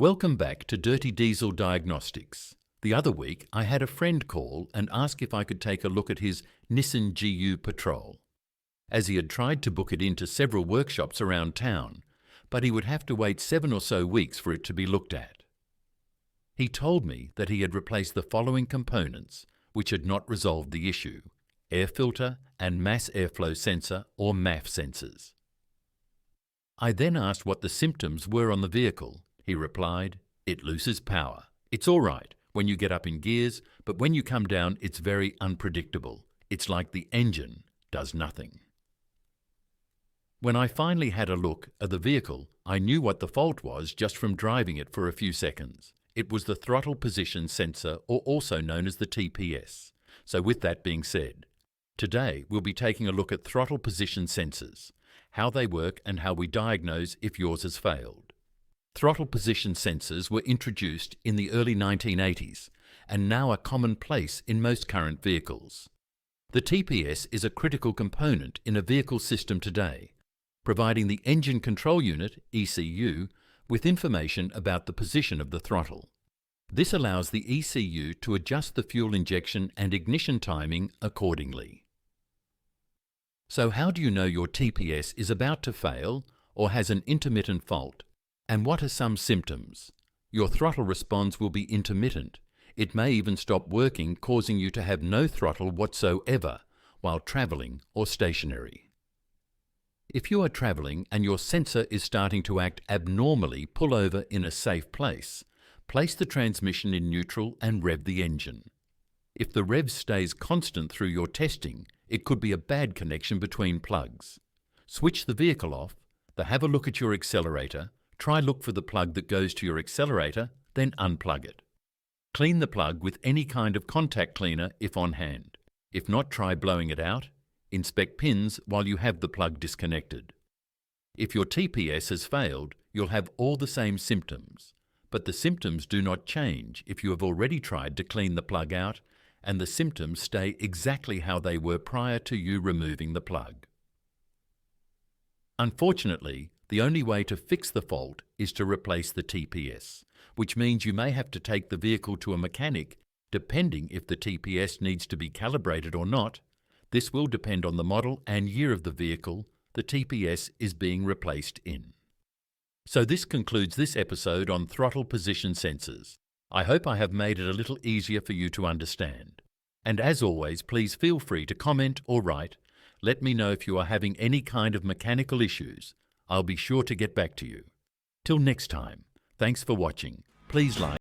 Welcome back to Dirty Diesel Diagnostics. The other week, I had a friend call and ask if I could take a look at his Nissan GU Patrol, as he had tried to book it into several workshops around town, but he would have to wait 7 or so weeks for it to be looked at. He told me that he had replaced the following components, which had not resolved the issue: air filter and mass airflow sensor or MAF sensors. I then asked what the symptoms were on the vehicle. He replied, "It loses power. It's all right when you get up in gears, but when you come down, it's very unpredictable. It's like the engine does nothing." When I finally had a look at the vehicle, I knew what the fault was just from driving it for a few seconds. It was the throttle position sensor, or also known as the TPS. So with that being said, today we'll be taking a look at throttle position sensors, how they work and how we diagnose if yours has failed. Throttle position sensors were introduced in the early 1980s and now are commonplace in most current vehicles. The TPS is a critical component in a vehicle system today, providing the engine control unit, ECU, with information about the position of the throttle. This allows the ECU to adjust the fuel injection and ignition timing accordingly. So how do you know your TPS is about to fail or has an intermittent fault? And what are some symptoms? Your throttle response will be intermittent. It may even stop working, causing you to have no throttle whatsoever while traveling or stationary. If you are traveling and your sensor is starting to act abnormally, pull over in a safe place. Place the transmission in neutral and rev the engine. If the rev stays constant through your testing, it could be a bad connection between plugs. Switch the vehicle off, then have a look at your accelerator. Try look for the plug that goes to your accelerator, then unplug it. Clean the plug with any kind of contact cleaner if on hand. If not, try blowing it out. Inspect pins while you have the plug disconnected. If your TPS has failed, you'll have all the same symptoms, but the symptoms do not change if you have already tried to clean the plug out, and the symptoms stay exactly how they were prior to you removing the plug. Unfortunately, the only way to fix the fault is to replace the TPS, which means you may have to take the vehicle to a mechanic, depending if the TPS needs to be calibrated or not. This will depend on the model and year of the vehicle the TPS is being replaced in. So this concludes this episode on throttle position sensors. I hope I have made it a little easier for you to understand. And as always, please feel free to comment or write. Let me know if you are having any kind of mechanical issues. I'll be sure to get back to you. Till next time, thanks for watching. Please like.